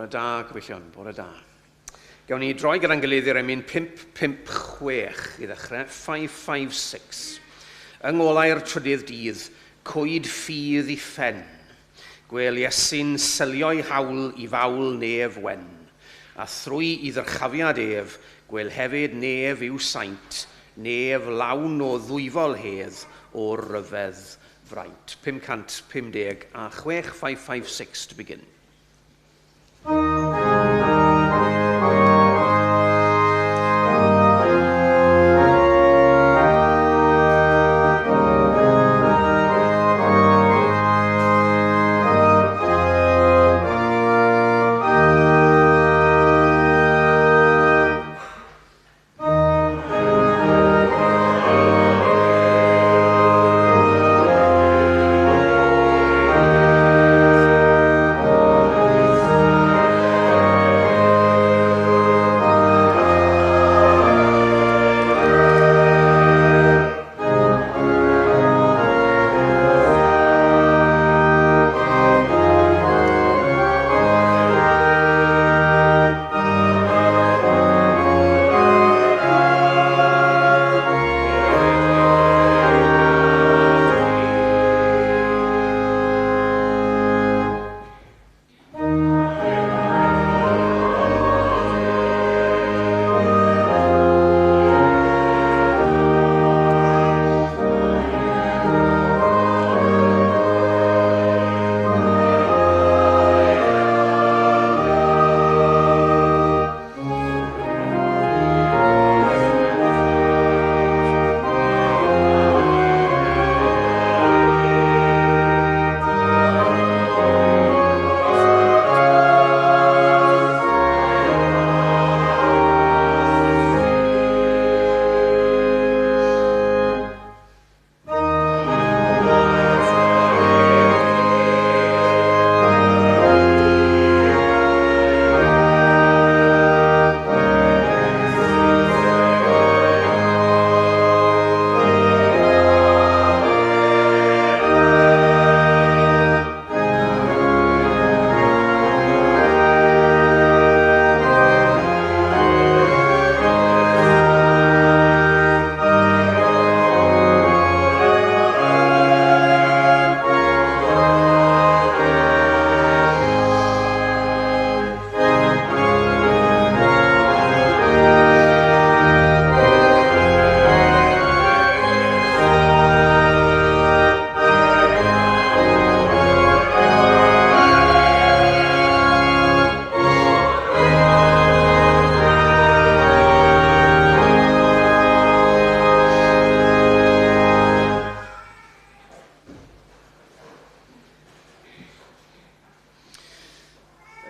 Bore da, gyfellion, bore da. Gawn ni droi gyda'n gilydd i'r emyn 556 i ddechrau, 556. Yng ngolau'r trydydd dydd, cwyd ffydd i ffen. Gwel Iesu'n sylio'i hawl i fawl nef wen. A thrwy i ddyrchafiad ef, gwel hefyd nef i'w saint, nef lawn o ddwyfol hedd o ryfedd fraint. 556 a 556 to begin.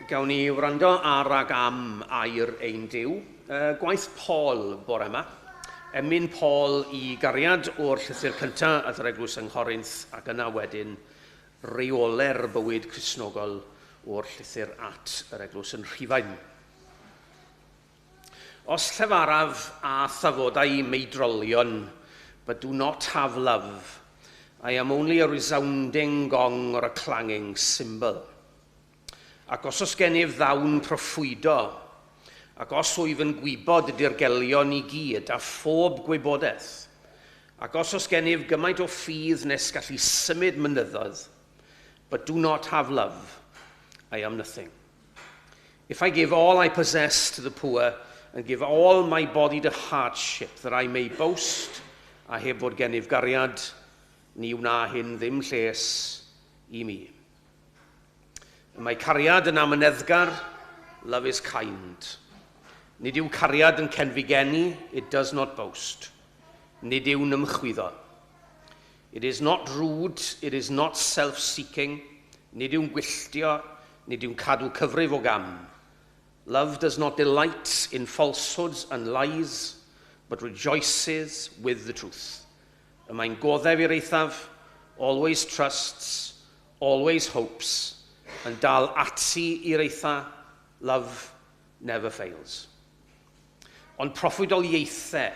Gawn ni wrando ar ag am air ein Duw. Gwaith Paul bore yma. Emyn Paul i gariad o'r llythyr cyntaf at yr eglwys yng Nghorinth ac yna wedyn reoler bywyd Cristnogol o'r llythyr at yr eglwys yn Rhufain. Os llefaraf a thafodau meidrolion, but do not have love, I am only a resounding gong or a clanging cymbal. Ac os oes gennyf ddawn proffwydo, ac os wyf yn gwybod y dirgelion i gyd a phob gwybodaeth, ac os oes gennyf gymaint o ffydd nes gallu symud mynyddoedd, but do not have love, I am nothing. If I give all I possess to the poor and give all my body to hardship that I may boast, a heb bod gennyf gariad, ni wna hyn ddim lles i mi. Mae cariad yn amyneddgar, love is kind. Nid yw cariad yn cenfigeni, it does not boast. Nid yw'n ymchwyddo. It is not rude, it is not self-seeking. Nid yw'n gwylltio, nid yw'n cadw cyfrif o gam. Love does not delight in falsehoods and lies, but rejoices with the truth. Y mae'n goddef i'r eithaf, always trusts, always hopes, and dal ati i'r eitha, love never fails. Ond proffwydoliaethau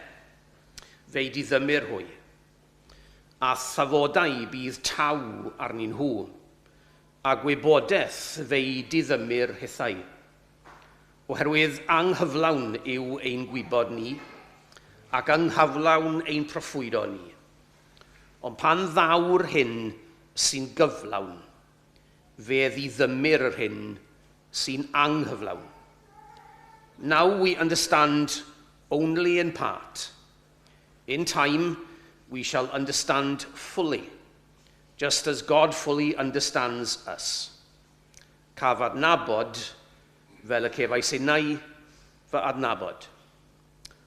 fe i ddymur hwy, a thafodau bydd taw arnyn nhw, a gwybodaeth fe i ddymur hithau. oherwydd anghyflawn yw ein gwybod ni, ac anghaflawn ein proffwydo ni. Ond pan ddaw'r hyn sy'n gyflawn, fe ddidymir yr hyn sy'n anghyflawn. Now we understand only in part. In time, we shall understand fully, just as God fully understands us. Caf adnabod, fel y cefais unau fy adnabod.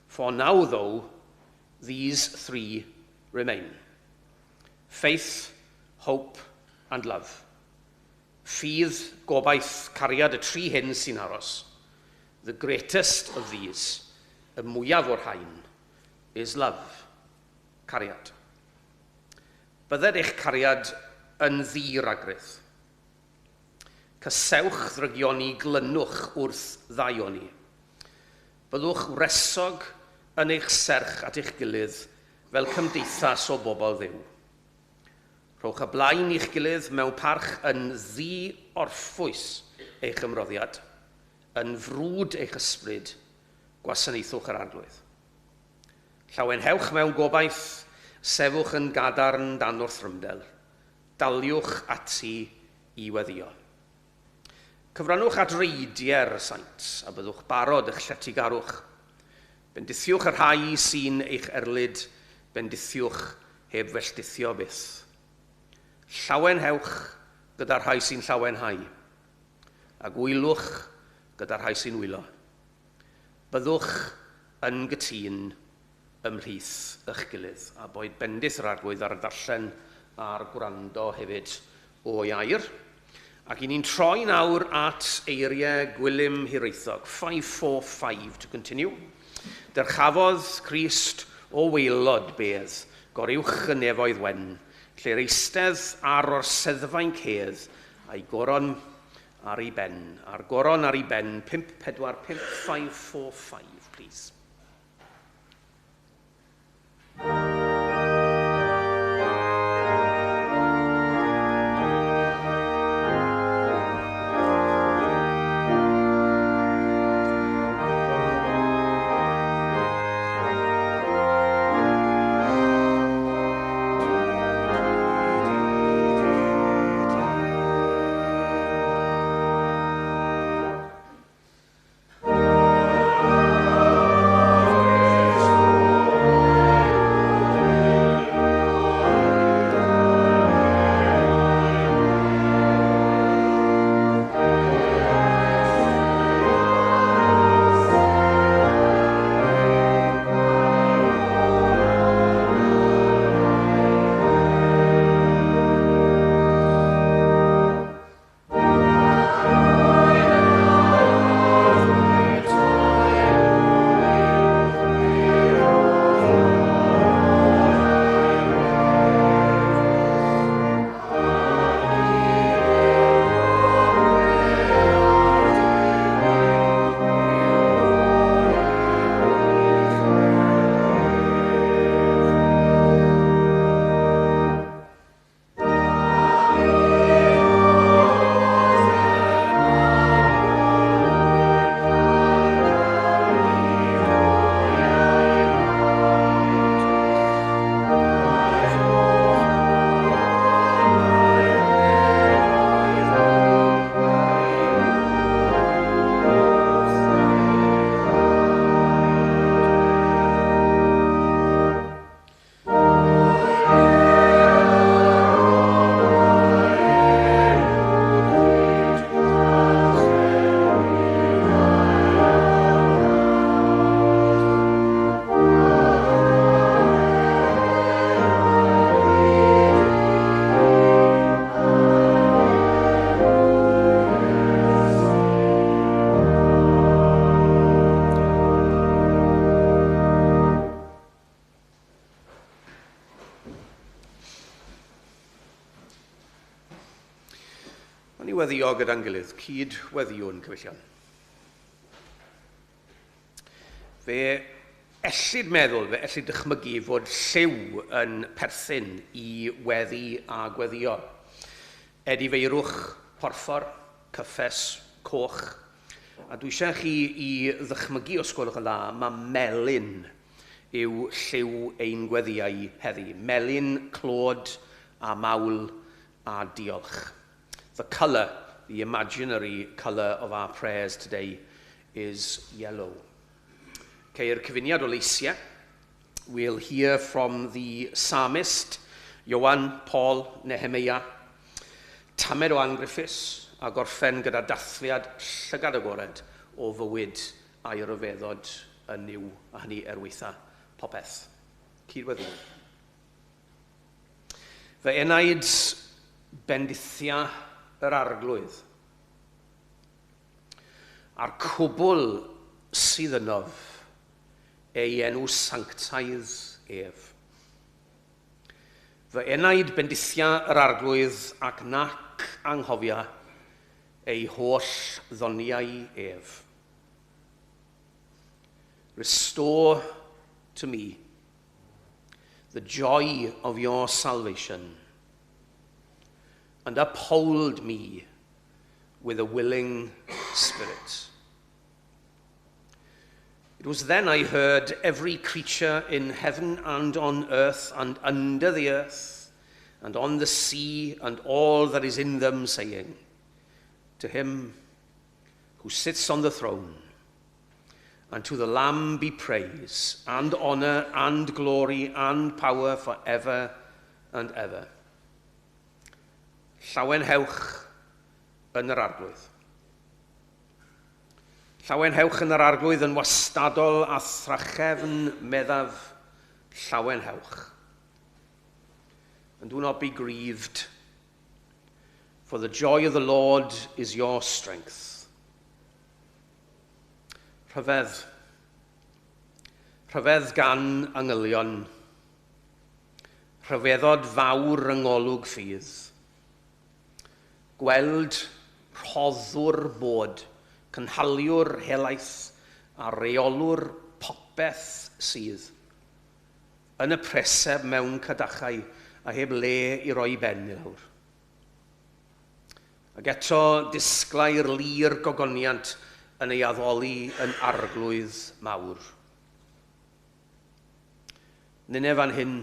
For now, though, these three remain: faith, hope, and love. Ffydd, gobaith, cariad y tri hyn sy'n aros. The greatest of these, y mwyaf o'r rhain, is love, cariad. Bydded eich cariad yn ddiragrydd. Cysewch ddrygioni glynwch wrth ddaioni. Byddwch wresog yn eich serch at eich gilydd fel cymdeithas o bobl Dduw. Rhowch y blaen i'ch gilydd mewn parch yn ddi-orffwys eich ymroddiad, yn frwd eich ysbryd, gwasanaethwch yr arglwydd. Llawenhewch mewn gobaith, sefwch yn gadarn dan wrth rymdel, daliwch ati i weddio. Cyfrannwch at reidiau'r saint, a byddwch barod eich lletygarwch. Bendithiwch yr rhai sy'n eich erlyd, bendithiwch heb felltithio byth. Llawenhewch gyda'r rhai sy'n llawenhau, a gwylwch gyda'r rhai sy'n wylo. Byddwch yn gytun ymhlith eich gilydd, a boed bendith yr arglwydd ar y darllen a'r gwrando hefyd o Iair. Ac i ni'n troi nawr at eiriau gwilym hiraethog, 545 to continue. Dyrchafodd Crist o waelod bedd, goruwch y nefoedd wen, lle'r eistedd ar o'r seddfaen cedd a'i goron ar ei ben. A'r goron ar ei ben, 545, please. Ni weddio gyda'n gilydd, cyd weddiwn cyfellion. Fe ellid meddwl, fe ellid dychmygu fod lliw yn perthyn i weddi a gweddio. Edifeirwch, porffor, cyffes, coch, A dwi eisiau chi i ddychmygu os gwelwch yn dda, mae melyn yw lliw ein gweddiau heddi. Melyn, clod a mawl a diolch. The colour, the imaginary colour of our prayers today is yellow. Ceir cyfuniad o leisiau. We'll hear from the psalmist, Ioan, Paul, Nehemiah, tamed o angriffus, a gorffen gyda dathliad llygad agored o fywyd a'i ryfeddod yn niw, a hynny weitha popeth. Cydweddill. Fe enaid bendithia yr arglwydd, a'r cwbl sydd ynof, ei enw sanctaidd ef. Fy enaid bendithia yr arglwydd ac nac anghofia ei holl ddoniau ef. Restore to me the joy of your salvation and uphold me with a willing spirit. It was then I heard every creature in heaven and on earth and under the earth and on the sea and all that is in them saying, to him who sits on the throne and to the Lamb be praise and honour and glory and power forever and ever. Llawenhewch yn yr arglwydd. Llawenhewch yn yr arglwydd yn wastadol a thrachefn meddaf llawenhewch. And do not be grieved, for the joy of the Lord is your strength. Rhyfedd. Rhyfedd gan angylion. Rhyfeddod fawr yng ngolwg ffydd. Gweld rhoddwr bod, cynhaliwr helaeth a reolwr popeth sydd. Yn y preseb mewn cadachau a heb le i roi ben i lawr. Ac eto disglai'r lir gogoniant yn ei addoli yn arglwydd mawr. Nine fan hyn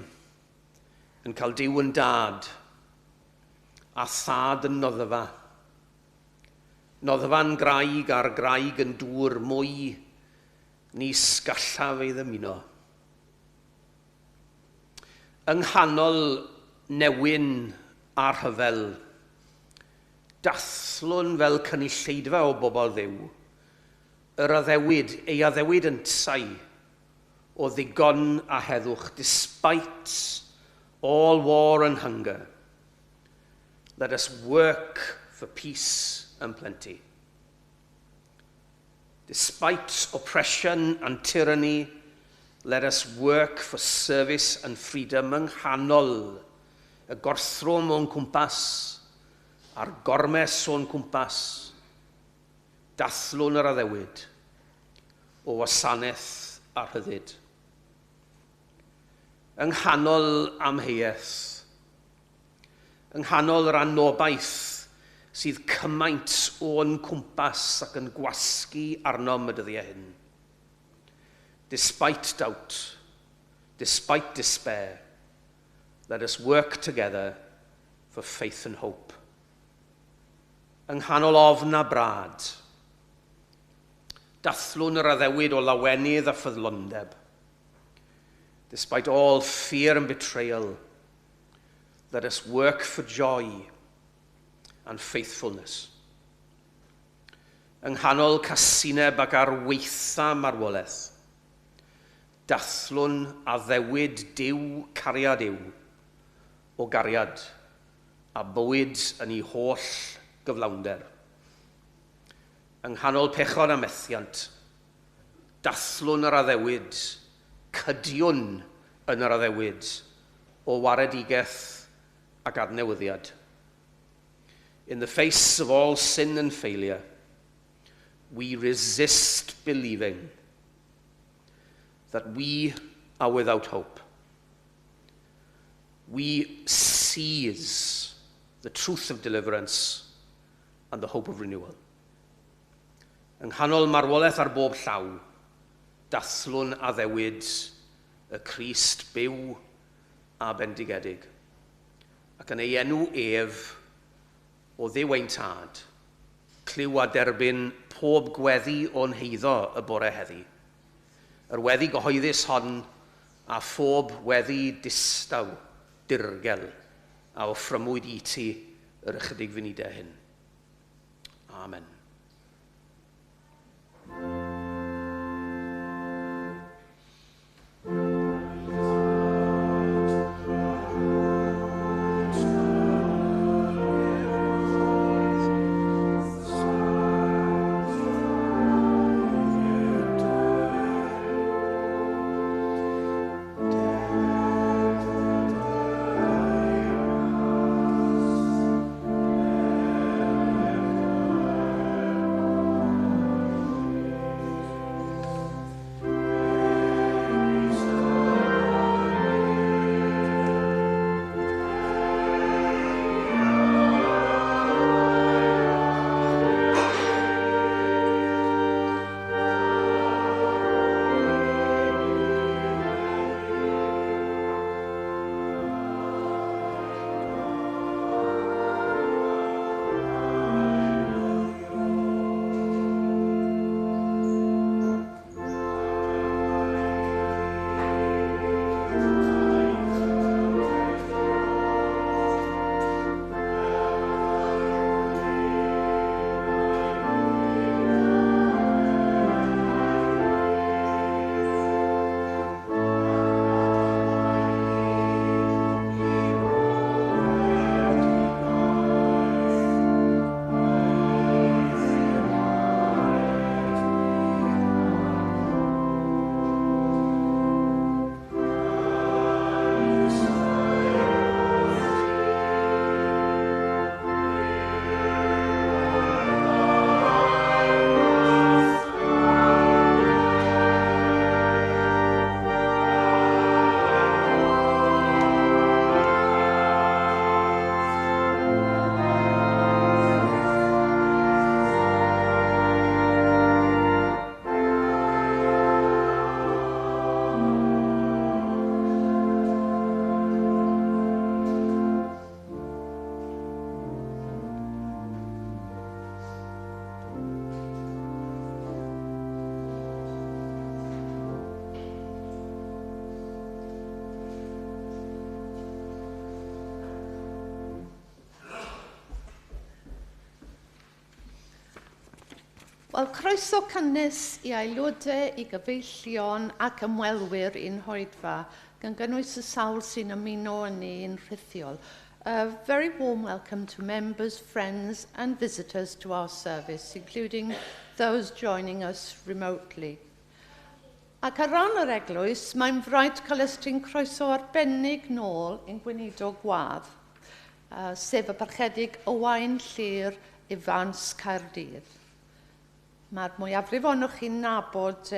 yn cael diw yn dad a thad yn noddfa. Noddfa'n graig a'r graig yn dŵr mwy ni sgallaf ei ddymuno. Yng nghanol newyn a rhyfel, dathlwn fel cynulleidfa o bobl Dduw, ei addewid yn tai o ddigon a heddwch, despite all war and hunger. Let us work for peace and plenty. Despite oppression and tyranny, let us work for service and freedom yng nghanol y gorthrwm o'n cwmpas, a'r gormes o'n cwmpas, dathlwn yr addewid o wasanaeth a rhyddid. Yng nghanol amheuaeth, yng nghanol yr anobaith sydd cymaint o'n cwmpas ac yn gwasgu arnom y dyddiau hyn. Despite doubt, despite despair, let us work together for faith and hope. Yng nghanol ofn a brad, dathlwn yr addewid o lawenydd a ffyddlondeb. Despite all fear and betrayal, let us work for joy and faithfulness. Yng nghanol casineb ac arweitha marwolaeth, dathlwn addewid diw cariad yw o gariad a bywyd yn ei holl gyflawnder. Yng nghanol pechod a methiant, dathlwn yr addewid, cydiwn yn yr addewid o waredigaeth ac adnewyddiad. In the face of all sin and failure, we resist believing that we are without hope. We seize the truth of deliverance and the hope of renewal. Yng nghanol marwolaeth ar bob llaw, dathlwn a ddewid y Crist byw a bendigedig. Ac yn ei enw ef o ddiw ein tad, cliw a derbyn pob gweddi o'n heiddo y bore heddi. Yr weddi gyhoeddus hon a phob weddi distaw, dirgel, a offrymwyd i ti yr ychydig funudau hyn. Amen. Wel, croeso cynnes i aelodau, i gyfeillion ac ymwelwyr i'n Hoedfa, gan gynnwys y sawl sy'n ymuno yn ni'n rhithiol. A very warm welcome to members, friends and visitors to our service, including those joining us remotely. Ac ar ran yr eglwys, mae'n fraint cael ystrin croeso arbennig nôl i'n gweinidog gwadd, sef y parchedig Owain Llyr Ifans Caerdydd. Mae'r mwyafrif o'noch chi'n nabod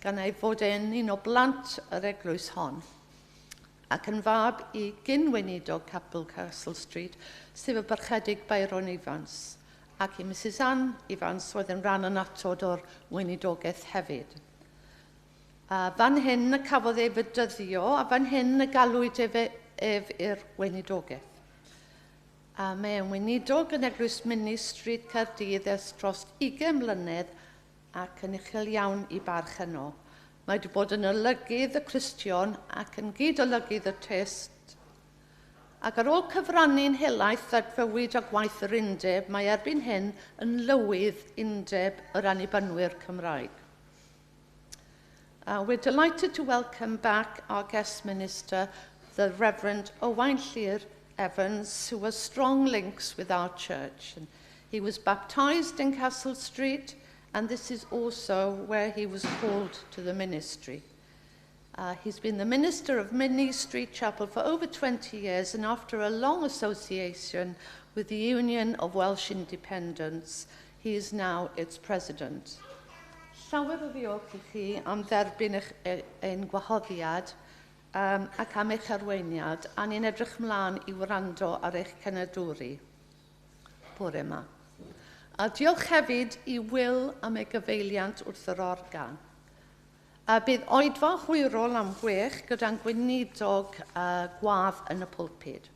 gan ei fod e'n un o blant yr eglwys hon, ac yn fab i gyn-weinidog Capel Castle Street, sef y barchedig Byron Evans, ac i Mrs Anne Evans oedd yn rhan anatod o'r weinidogaeth hefyd. Fan hyn y cafodd ei fydyddio, a fan hyn y galwyd ef i'r weinidogaeth. Mae e'n weinidog yn eglwys Ministry Caerdydd ers dros 20 mlynedd ac yn uchel iawn i barch yno. Mae wedi bod yn olygydd y Cristion ac yn gyd-olygydd y test. Ac ar ôl cyfrannu'n helaeth ar fywyd a gwaith yr undeb, mae erbyn hyn yn lywydd undeb yr annibynwyr Cymraeg. We're delighted to welcome back our guest minister, the Reverend Owain Llyr Evans, who has strong links with our church. And he was baptized in Castle Street, and this is also where he was called to the ministry. He's been the minister of Minnie Street Chapel for over 20 years, and after a long association with the Union of Welsh Independence, he is now its president. Llawer o ddiolch i chi am dderbyn ein gwahoddiad ac am eich arweiniad, a ni'n edrych mlaen i wrando ar eich cenedwri bore yma. A diolch hefyd i Will am ei gyfeiliant wrth yr organ. Bydd oedfa hwyrol am 6 gyda'n gweinidog gwadd yn y pwlpid.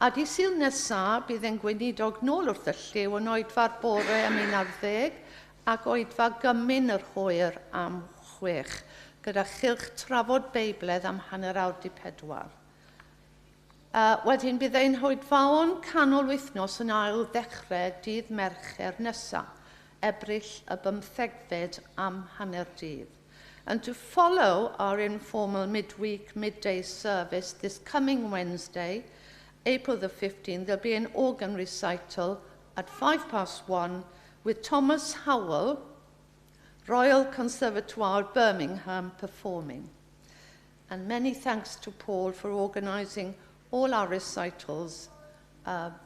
A di Sul nesaf bydd yn gweinidog nôl wrth y lliw yn oedfa'r bore am 11 ac oedfa gymyn yr hwyr am 6 gyda chylch trafod Beibledd am 3:40. Wedyn bydd ein hoedfaon canol wythnos yn ail ddechrau dydd Mercher nesaf, Ebrill y 15fed am 12:00. And to follow our informal midweek, midday service this coming Wednesday, April the 15th, there'll be an organ recital at 1:05 with Thomas Howell, Royal Conservatoire Birmingham, performing. And many thanks to Paul for organising all our recitals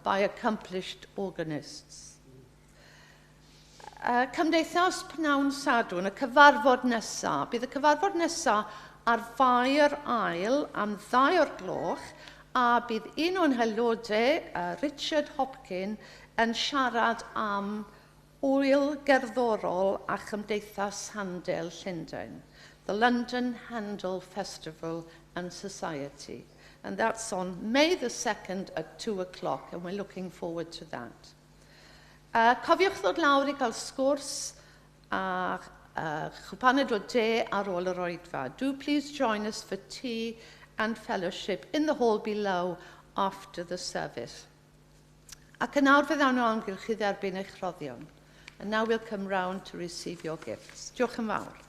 by accomplished organists. Cymdeithas Pnawn Sadwrn, y cyfarfod nesaf. Bydd y cyfarfod nesaf ar Fair Ail am 2:00 a bydd un o'n haelodau, Richard Hopkin, yn siarad am wyl gerddorol a Chymdeithas Handel Llundain, the London Handel Festival and Society. And that's on May the 2nd at 2:00, and we're looking forward to that. Cofiwch ddod lawr I gael sgwrs a chwpaned o de ar ôl yr oedfa. Do please join us for tea and fellowship in the hall below after the service. Ac yn awr fydd awn o amgylch I dderbyn eich rhoddion. And now we'll come round to receive your gifts. Diolch yn fawr.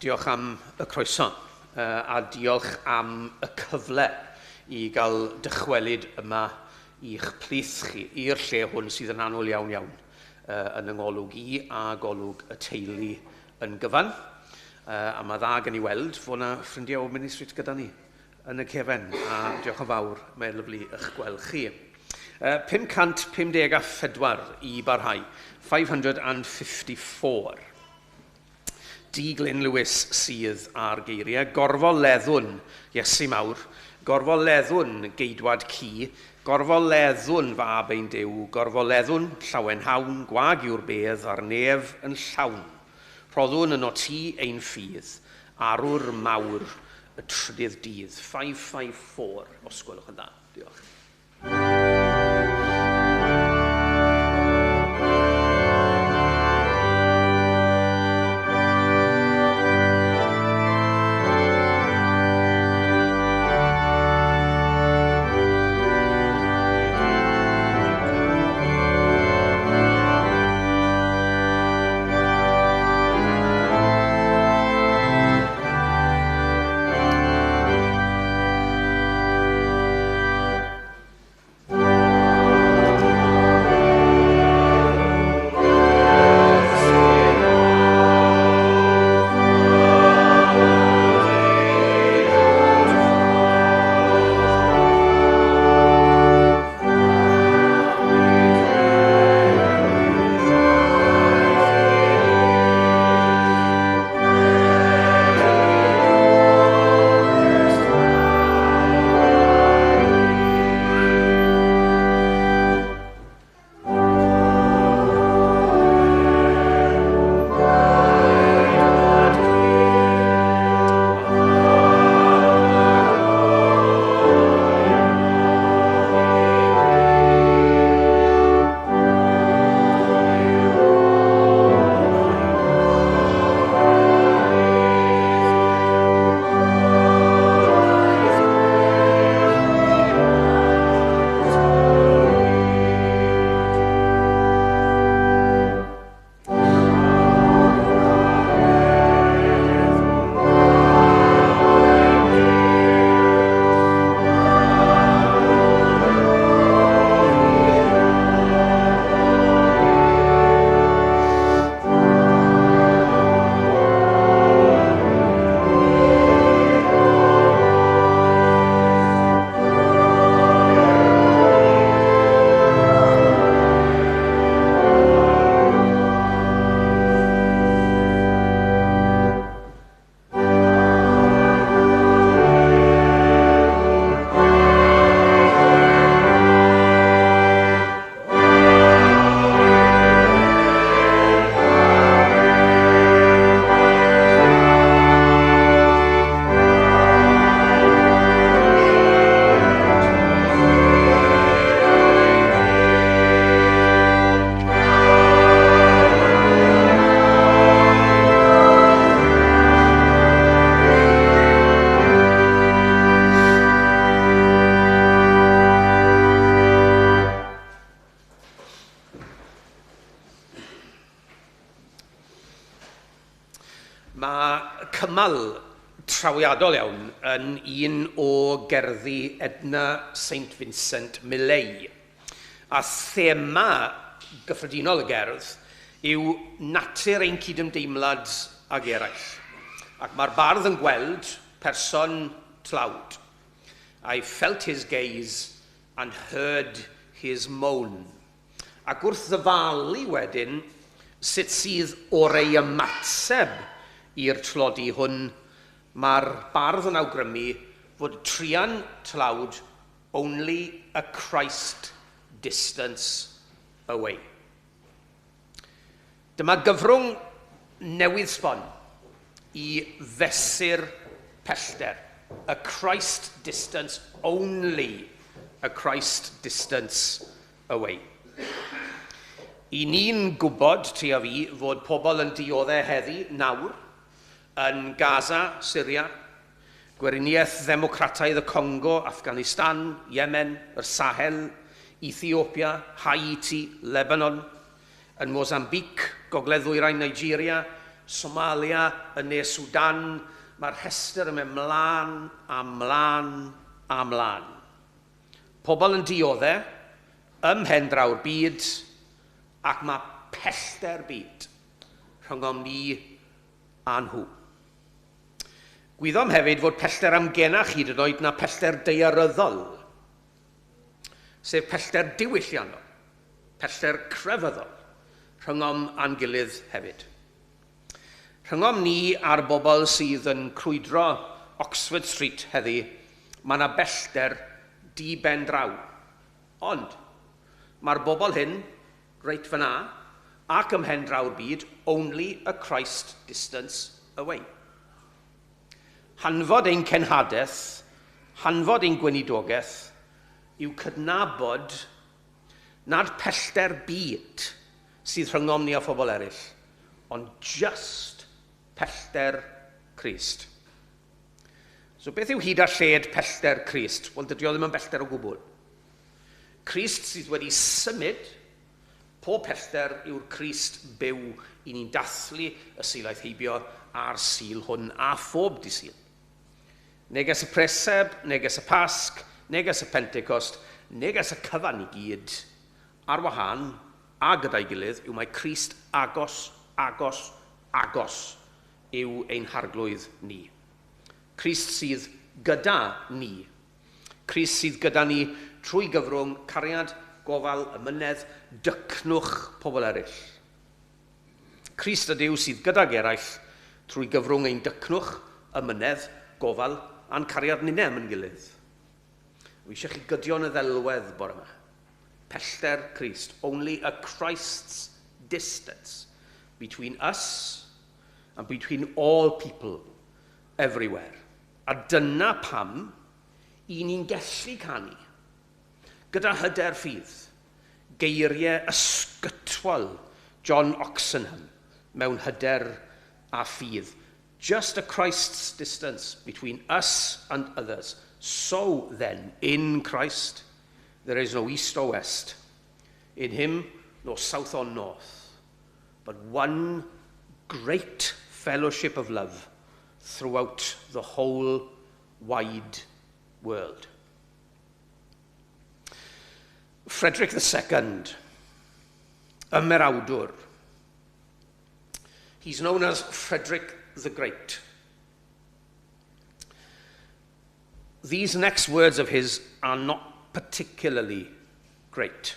Diolch am y croeso a diolch am y cyfle I gael dychwelyd yma i'ch plith chi i'r lle hwn sydd yn annwyl iawn yn yng ngolwg I a golwg y teulu yn gyfan. A mae dda gen I weld fod yna ffrindiau o Ministrit gyda ni yn y cefen a diolch yn fawr, mae'n lyflu eich gweld chi. 554 I barhau, 554. D. Glyn Lewis sydd ar geiriau, gorfol leddwn Iesu Mawr, gorfol leddwn geidwad ci, gorfol leddwn fab ein dew, gorfol leddwn llawen hawn, gwag yw'r bedd a'r nef yn llawn. Rhoddwn yn o ti ein ffydd, arwr mawr y trydydd dydd. 554, os gwelwch yn dda. Diolch. Mae cymal trawiadol iawn yn un o gerddi Edna St Vincent Millay. A thema gyffredinol y gerdd yw natur ein cydymdeimlad ag eraill. Ac mae'r bardd yn gweld person tlawd. I felt his gaze and heard his moan. Ac wrth ddyfalu wedyn, sut sydd orau ymateb i'r tlodi hwn, mae'r bardd yn awgrymu fod trian tlawd only a Christ distance away. Dyma gyfrwng newydd sbon i fesur pellter. A Christ distance, only a Christ distance away. I ni'n gwybod, ti a fi, fod pobl yn dioddau heddi nawr yn Gaza, Syria, Gweriniaeth Ddemocrataidd y Congo, Afghanistan, Yemen, yr Sahel, Ethiopia, Haiti, Lebanon, yn Mozambique, Gogledd-ddwyrain Nigeria, Somalia, yn Ne Sudan. Mae'r rhestr yn mynd mlaen a mlaen a mlaen. Pobl yn dioddau ym mhen draw'r byd ac mae pellter byd rhwngom ni a nhw. Gwyddom hefyd fod pellter amgenach hyd yn oed na pellter daearyddol, sef pellter diwylliannol, pellter crefyddol, rhwngom a'n gilydd hefyd. Rhwngom ni a'r bobl sydd yn crwydro Oxford Street heddi, mae yna bellter di ben draw. Ond mae'r bobl hyn, reit fyna, ac ymhen draw'r byd, only a Christ distance away. Hanfod ein cenhadaeth, hanfod ein gweinidogaeth, yw cydnabod nad pellter byd sydd rhwngom ni a phobl eraill, ond just pellter Crist. So beth yw hyd a lled pellter Crist? Wel, dydy o ddim yn bellter o gwbl. Crist sydd wedi symud, pob pellter yw'r Crist byw i ni'n dathlu y silaeth heibio a'r sil hwn a phob di sil. Neges y preseb, neges y pasg, neges y Pentecost, neges y cyfan i gyd, ar wahân a gyda'i gilydd, yw mae Crist agos, agos, agos yw ein harglwydd ni. Crist sydd gyda ni. Crist sydd gyda ni trwy gyfrwng cariad, gofal, ymynedd, dycnwch pobl eraill. Crist y Duw sydd gyda'r eraill trwy gyfrwng ein dycnwch, ymynedd, gofal a'n cariad ninem yn gilydd. Wi eisiau chi gydion y ddelwedd bore yma. Pellter Crist. Only a Christ's distance between us and between all people everywhere. A dyna pam i ni'n gallu canu gyda hyder ffydd geiriau ysgytwol John Oxenham mewn hyder a ffydd. Just a Christ's distance between us and others. So then, in Christ, there is no east or west. In him, no south or north, but one great fellowship of love throughout the whole wide world. Frederick II, a merawdwr. He's known as Frederick the Great. These next words of his are not particularly great.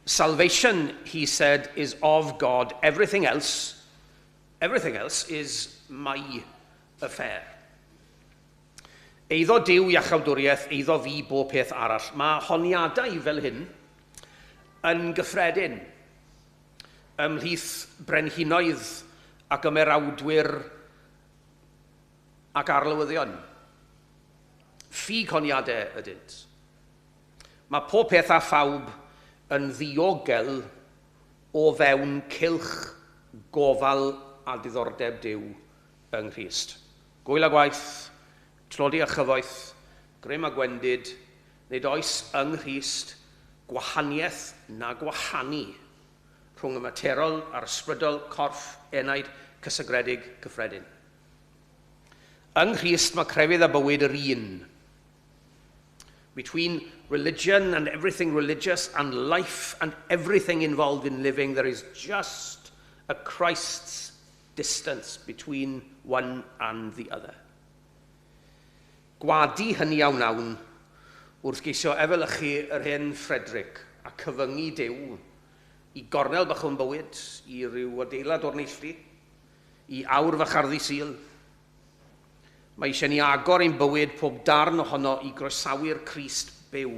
Salvation, he said, is of God. Everything else is my affair. Eiddo Duw iachawdwriaeth, eiddo fi bob peth arall. Mae honiadau fel hyn yn gyffredin ymhlith brenhinoedd ac ymerawdwyr ac arlywyddion. Ffug honiadau ydynt. Mae pob peth a phawb yn ddiogel o fewn cylch, gofal a diddordeb Duw yng Nghrist. Gwyl a gwaith, tlodi a chyfoeth, grym a gwendid, nid oes yng Nghrist gwahaniaeth na gwahanu rhwng y materol a'r ysbrydol, corff, enaid, cysygredig cyffredin. Yng Nghrist mae crefydd a bywyd yr un. Between religion and everything religious and life and everything involved in living, there is just a Christ's distance between one and the other. Gwadu hynny awn wrth geisio efelychu yr hen Frederick a cyfyngu Duw i gornel bach o'n bywyd, i ryw adeilad o'r neilltu, i awr facharddus Sul. Mae eisiau ni agor ein bywyd pob darn ohono i groesawu'r Crist byw.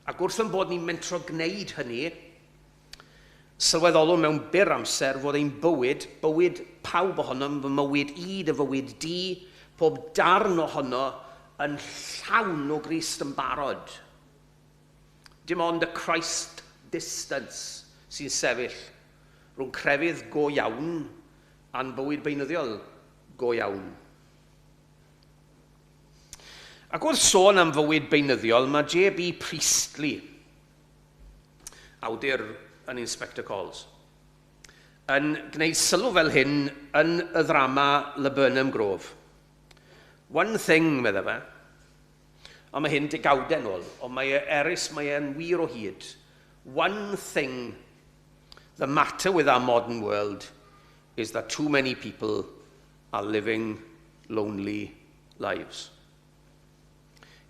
Ac wrth yn bod ni'n mentro gwneud hynny, sylweddolwn mewn byr amser fod ein bywyd pawb ohono, fy mywyd i, dy fywyd di, pob darn ohono yn llawn o Grist yn barod. Dim ond y Christ distance sy'n sefyll rhwng crefydd go iawn a'n bywyd beunyddiol go iawn. Ac wrth sôn am fywyd beunyddiol, mae J.B. Priestley, awdur yn Inspector Calls, yn gwneud sylw fel hyn yn y ddrama Laburnum Grove. One thing, medda fe, ond mae hyn degawdau nôl, ond mae erys, mae e'n wir o hyd. One thing, the matter with our modern world is that too many people are living lonely lives.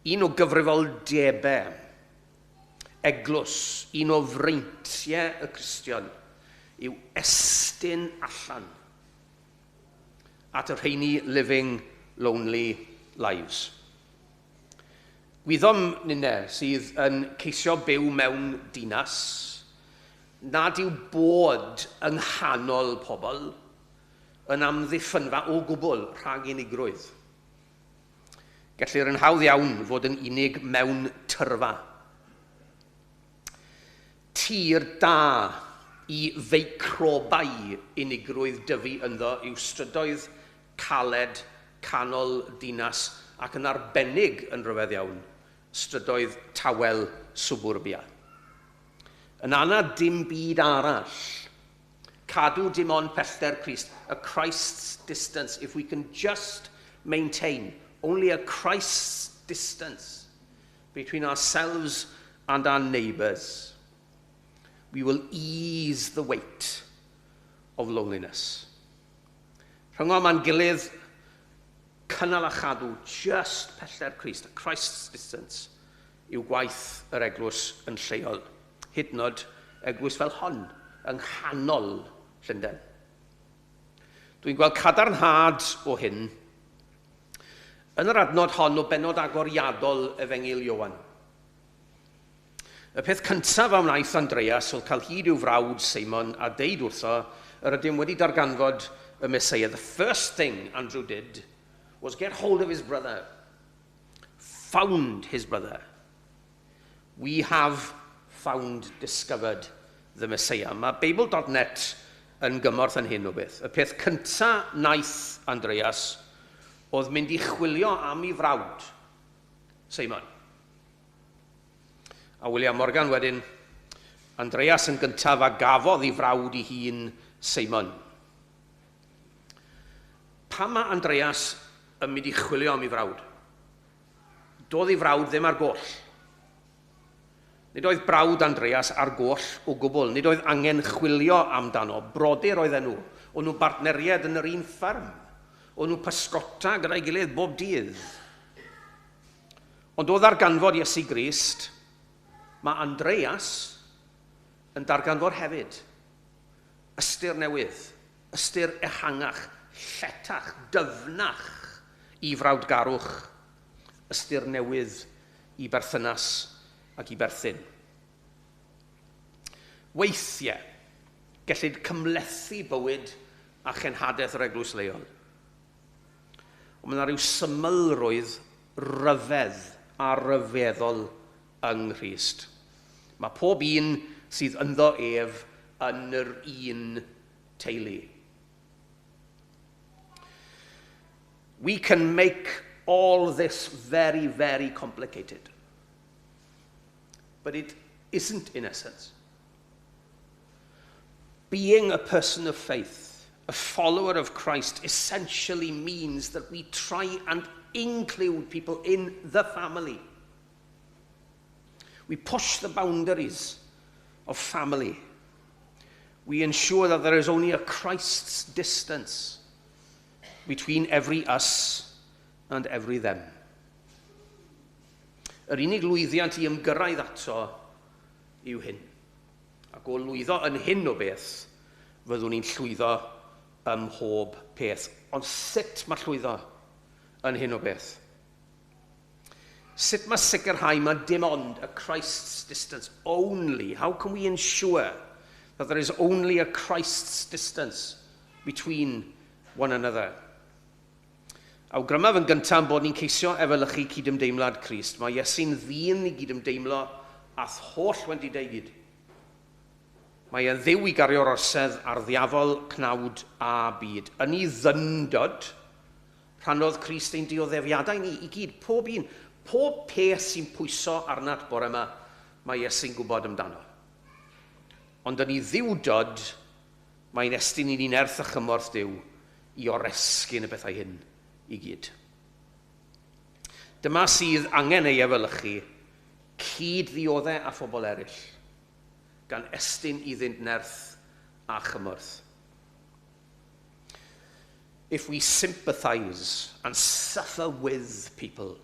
Un o gyfrifoldebau, eglwys, un o freintiau y Cristion, yw estyn allan at yr rheini living lonely lives. Gwyddom nynne sydd yn ceisio byw mewn dinas, nad yw bod yng nghanol pobl yn amddiffynfa o gwbl rhag unigrwydd. Gellir yn hawdd iawn fod yn unig mewn tyrfa. Tir da i feicrobau unigrwydd dyfu ynddo yw strydoedd caled canol dinas ac yn arbennig yn rhyfedd iawn strydoedd tawel swbwrbia. Yn anad dim byd arall, cadw dim ond pellter Crist, a Christ's distance, if we can just maintain only a Christ's distance between ourselves and our neighbours, we will ease the weight of loneliness. Rhyngo ma'n gilydd cynnal a chadw just pellter Crist, a Christ's distance, yw gwaith yr eglwys yn lleol. Hyd yn oed eglwys fel hon, yng nghanol Llundain. Dwi'n gweld cadarnhad o hyn yn yr adnod hon o benod agoriadol Efengyl Ioan. Y peth cyntaf a wnaeth Andreas oedd cael hyd i'w frawd Seimon a deud wrtho yr ydym wedi darganfod y Meseia. The first thing Andrew did was get hold of his brother, found his brother. We have found, discovered the Messiah. Mae Bible.net yn gymorth yn hyn o beth. Y peth cynta naeth Andreas oedd mynd i chwilio am ei frawd, Seimon. A William Morgan wedyn, Andreas yn gyntaf a gafodd ei frawd ei hun, Seimon. Pam mae Andreas yn mynd i chwilio am ei frawd? Doedd ei frawd ddim ar goll. Nid oedd brawd Andreas ar goll o gwbl. Nid oedd angen chwilio amdano. Brodyr oedd nhw. O'n nhw bartneriad yn yr un ffarm. O'n nhw pysgota gyda'i gilydd bob dydd. Ond o ddarganfod Iesu Grist, mae Andreas yn darganfod hefyd. Ystyr newydd, ystyr ehangach, lletach, dyfnach i frawdgarwch, ystyr newydd i berthynas ac i berthyn. Weithiau, gellid cymlethu bywyd a chenhadaeth yr eglwys leol. Ond mae yna rhyw symlrwydd ryfedd a ryfeddol yng Nghrist. Mae pob un sydd ynddo ef yn yr un teulu. We can make all this very, very complicated. But it isn't in essence. Being a person of faith A follower of Christ essentially means that we try and include people in the family. We push the boundaries of family. We ensure that there is only a Christ's distance between every us and every them. Yr unig lwyddiant i ymgyrraedd ato yw hyn. Ac o lwyddo yn hyn o beth, fyddwn ni'n llwyddo ym mhob peth. Ond sut mae llwyddo yn hyn o beth? Sut mae sicrhau mae dim ond a Christ's distance only? How can we ensure that there is only a Christ's distance between one another? Awgrymaf yn gyntaf bod ni'n ceisio efelychu cydymdeimlad Crist. Mae Iesu'n ddyn i gydymdeimlo ath holl wendidegyd. Mae e'n dduw i gario'r orsedd ar ddiafol, cnawd a byd. Yn ei ddyndod, rhannodd Crist ein dioddefiadau ni i gyd. Pob un, pob peth sy'n pwyso arnat bore yma, mae Iesu'n gwybod amdano. Ond yn ei ddiwdod, mae'n estyn i ni'n erth a chymorth Duw i oresgyn y bethau hyn i gyd. Dyma sydd angen ei efelychu, cyd ddioddau a phobl eraill, gan estyn iddynt nerth a chymorth. If we sympathize and suffer with people,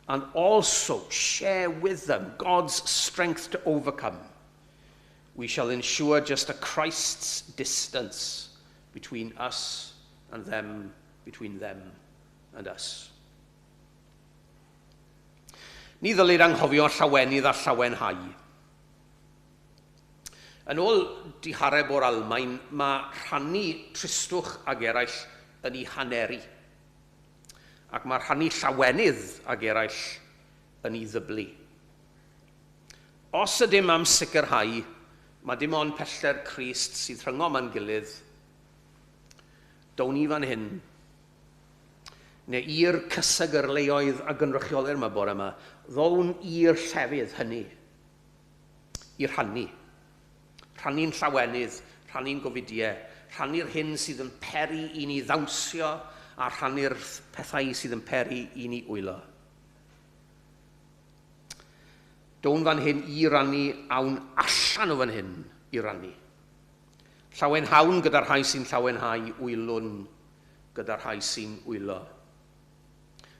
and also share with them God's strength to overcome, we shall ensure just a Christ's distance between us and them, between them and us. Ni ddylid anghofio llawenydd a llawenhau. Yn ôl dihareb o'r Almaen, mae rhannu tristwch ag eraill yn ei haneri. Ac mae rhannu llawenydd ag eraill yn ei ddyblu. Os ydym am sicrhau, mae dim ond pellter Crist sydd rhyngom a'n gilydd, down ni fan hyn, neu i'r cysygyrleoedd a gynrychiolir yma bore yma, ddown i'r llefydd hynny, i'r rhannu. Rhannu'n llawenydd, rhannu'n gofidiau, rhannu'r hyn sydd yn peri i ni ddawnsio a rhannu'r pethau sydd yn peri i ni wylo. Down fan hyn i rannu, awn allan o fan hyn i rannu. Llawenhawn gyda'r rhai sy'n llawenhau, wylwn gyda'r rhai sy'n wylo.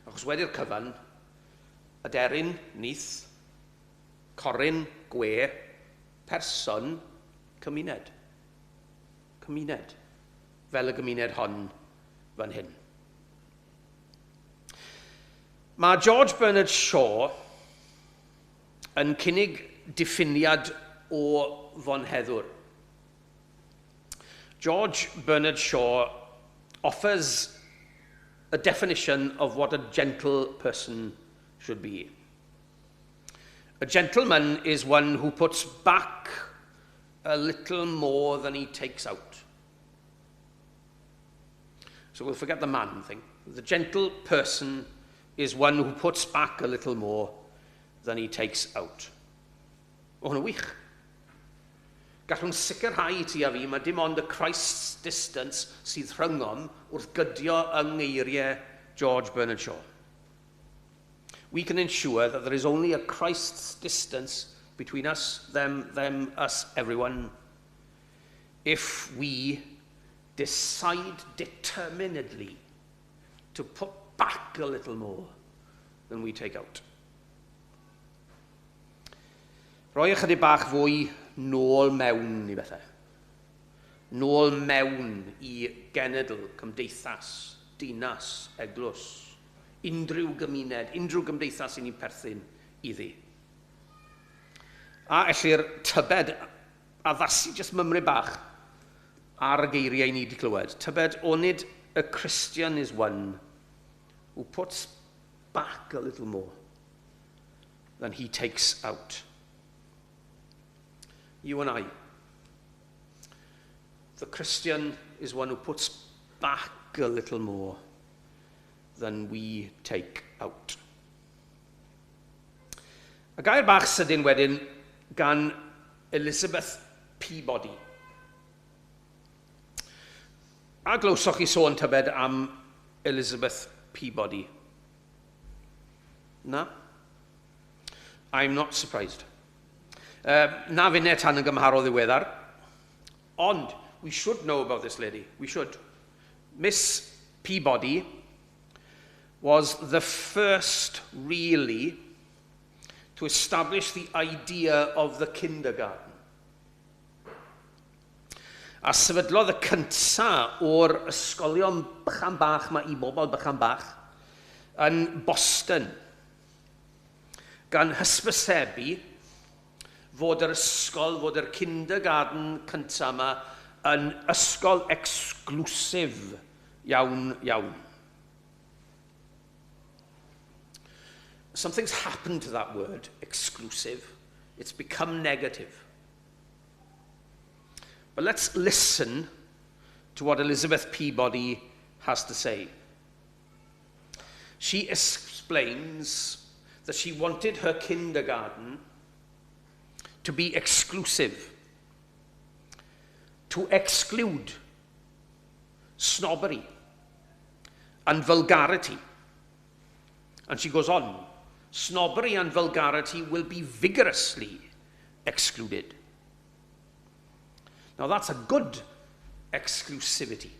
Achos wedi'r cyfan, aderyn, nith, coryn, gwe, person, cymuned. Cymuned. Fel y gymuned hon fan hyn. Mae George Bernard Shaw yn cynnig diffiniad o fonheddwr. George Bernard Shaw offers a definition of what a gentle person should be. A gentleman is one who puts back a little more than he takes out. So we'll forget the man thing. The gentle person is one who puts back a little more than he takes out. O hwnnw wych. Gallwn sicrhau ti a fi, mae dim ond y Christ's distance sydd rhyngom wrth gydio yng ngeiriau George Bernard Shaw. We can ensure that there is only a Christ's distance between us, them, us, everyone, if we decide determinedly to put back a little more than we take out. Roi ychydig bach fwy nôl mewn i bethau. Nôl mewn i genedl, cymdeithas, dinas, eglwys, unrhyw gymuned, unrhyw gymdeithas i ni'n perthyn iddi. A ellir tybed, addasu jyst mymryd bach ar y geiriau ni wedi clywed. Tybed, onid a Christian is one who puts back a little more than he takes out. You and I. The Christian is one who puts back a little more than we take out. A gair bach sydyn wedyn gan Elizabeth Peabody. A glywsoch chi sôn tybed am Elizabeth Peabody? Na? I'm not surprised. Na finne tan yn gymharol ddiweddar. Ond, we should know about this lady. We should. Miss Peabody was the first, really, to establish the idea of the kindergarten. A sefydlodd y cynta o'r ysgolion bychan bach ma i bobl bychan bach yn Boston, gan hysbysebu fod yr ysgol, fod yr kindergarten cynta yma yn ysgol exclusif iawn, iawn. Something's happened to that word, exclusive. It's become negative. But let's listen to what Elizabeth Peabody has to say. She explains that she wanted her kindergarten to be exclusive, to exclude snobbery and vulgarity. And she goes on, snobbery and vulgarity will be vigorously excluded. Now that's a good exclusivity.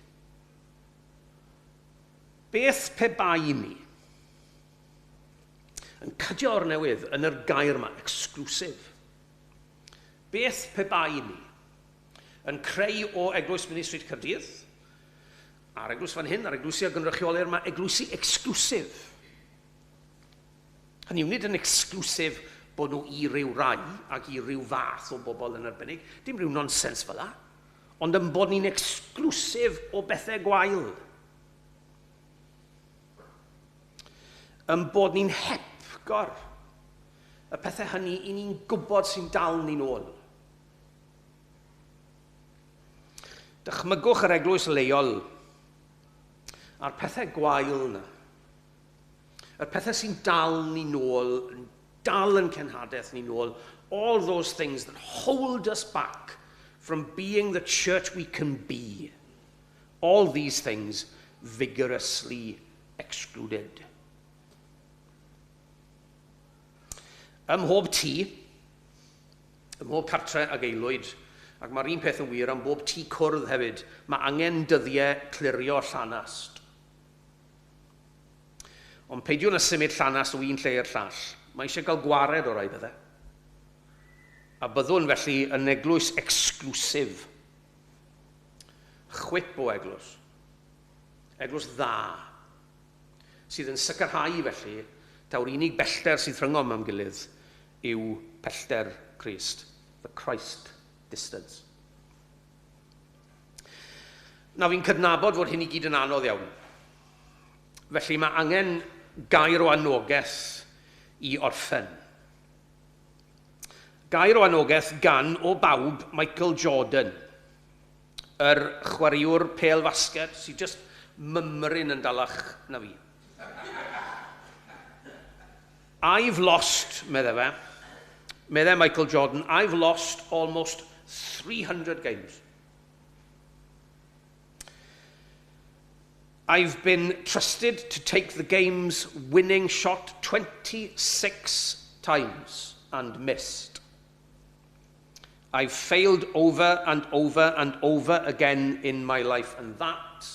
Beth pe bai ni yn cydio o'r newydd yn yr gair yma, exclusive. Beth pe bai ni yn creu o eglwys Ministry Caerdydd, a'r eglwys fan hyn, a'r eglwysi a gynrychiolir yma, eglwysi exclusif. Hynny yw, nid yn exclusif bod nhw i ryw rai ac i ryw fath o bobl yn arbennig, dim ryw nonsens fel la, ond yn bod ni'n exclusif o bethau gwael. Yn bod ni'n hepgor y pethau hynny i ni'n gwybod sy'n dal ni'n ôl. Dychmygwch yr eglwys leol a'r pethau gwael yna. Yr pethau sy'n dal ni'n ôl, dal yn cenhadaeth ni'n ôl, all those things that hold us back from being the church we can be. All these things vigorously excluded. Ym mhob tŷ, ym mhob cartre ag aelwyd, ac mae'r un peth yn wir am bob tŷ cwrdd hefyd, mae angen dyddiau clirio llanast. Ond peidiwn y symud llanast o un lle i'r llall. Mae eisiau cael gwared o rai bethau. A byddwn felly yn eglwys exclusif. Chwip o eglwys. Eglwys dda. Sydd yn sicrhau felly taw'r unig bellter sydd rhyngom am gilydd yw pellter Crist. The Christ distance. Na fi'n cydnabod fod hyn i gyd yn anodd iawn. Felly mae angen gair o anogaeth i orffen. Gair o anogaeth gan o bawb Michael Jordan, yr chwaraewr pêl fasged sy'n just mymryn yn dalach na fi. I've lost, meddai Michael Jordan, I've lost almost 300 games. I've been trusted to take the game's winning shot 26 times and missed. I've failed over and over and over again in my life, and that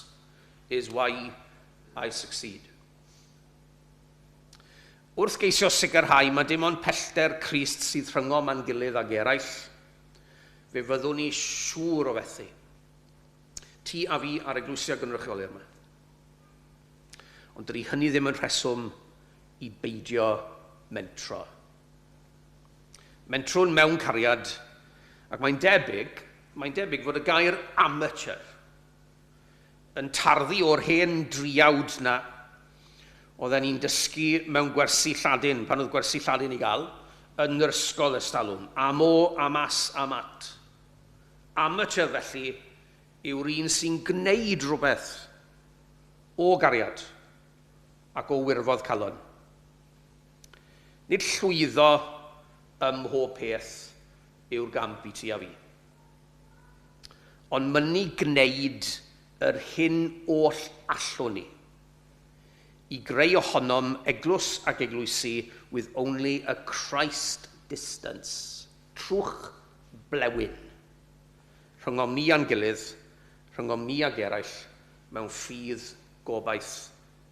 is why I succeed. Wrth geisio sicrhau, mae dim ond pellter Crist sydd rhyngom a'n gilydd ag eraill, fe fyddwn ni siŵr o fethu. Ti a fi ar eglwysi a gynrychiolir yma. Ond dydy hynny ddim yn rheswm i beidio mentro. Mentrwn mewn cariad, ac mae'n debyg fod y gair amateur yn tarddu o'r hen driawd na oedden ni'n dysgu mewn gwersi Lladin, pan oedd gwersi Lladin i gael, yn yr ysgol ystalwm. Amo, amas, amat. Amateur felly yw'r un sy'n gwneud rhywbeth o gariad ac o wirfodd calon. Nid llwyddo ym mhob peth yw'r gamp i ti a fi. Ond mynnu gwneud yr hyn oll allwn ni, I greu ohonom eglwys ac eglwysi with only a Christ distance, trwch blewyn, rhwngom ni a'n gilydd, rhwngom ni ag eraill, mewn ffydd gobaith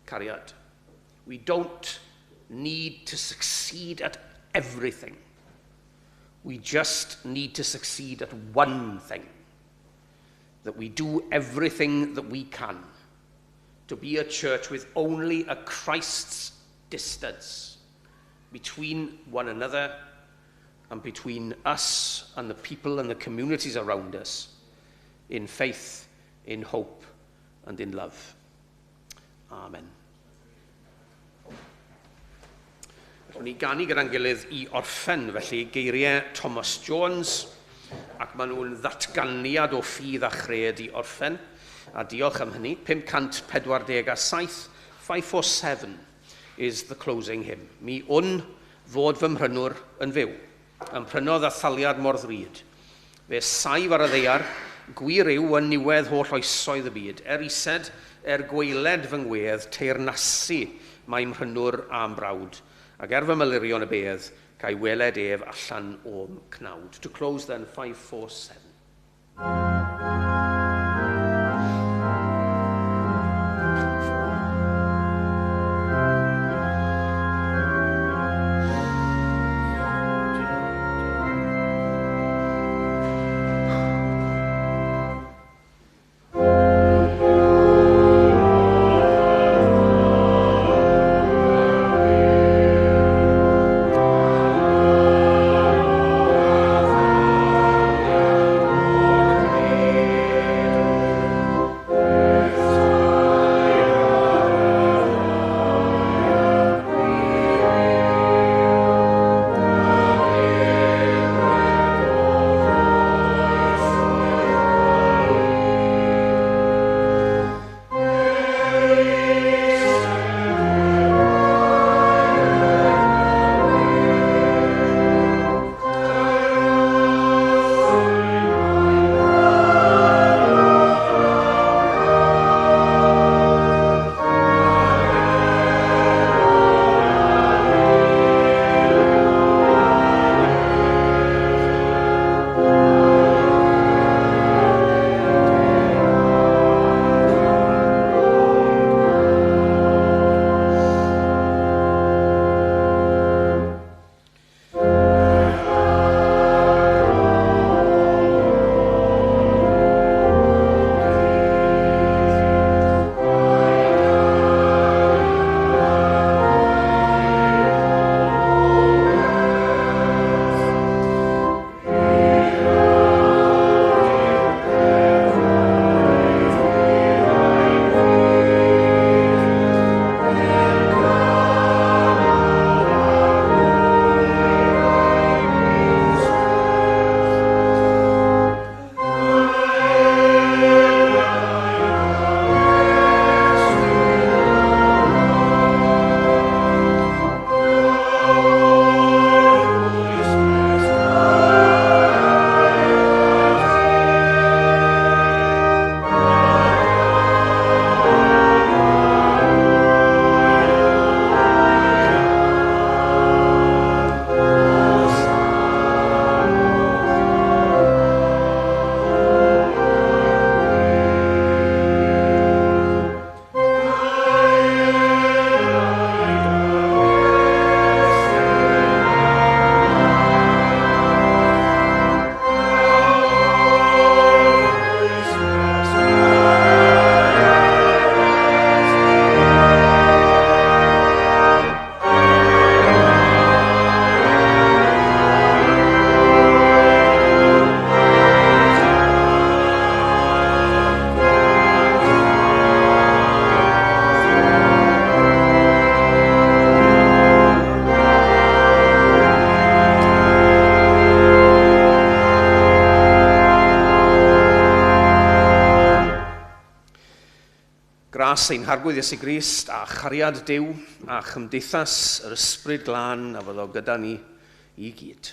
cariad. We don't need to succeed at everything. We just need to succeed at one thing. That we do everything that we can to be a church with only a Christ's distance between one another and between us and the people and the communities around us in faith, in hope, and in love. Amen. Rwy'n ni ganu gyda'n gilydd I orffen felly geiriau Thomas Jones ac maen nhw'n ddatganiad o ffydd a chred I orffen a diolch am hynny. 547, 547 is the closing hymn. Mi wn fod fy mhrynwr yn fyw, yn prynodd a thaliad mor ddrud. Fe saif ar y ddeiar, gwir yw yn niwedd holl oesoedd y byd. Ised, gweiled fy ngwedd, teirnasu mae'n mhrynwr a'n brawd. Ac fy malurion y bedd, cael weled ef allan o'm cnawd. To close then, 547. Gras ein hargwydd Iesu Grist a chariad Duw a chymdeithas yr ysbryd glân a fydd o gyda ni I gyd.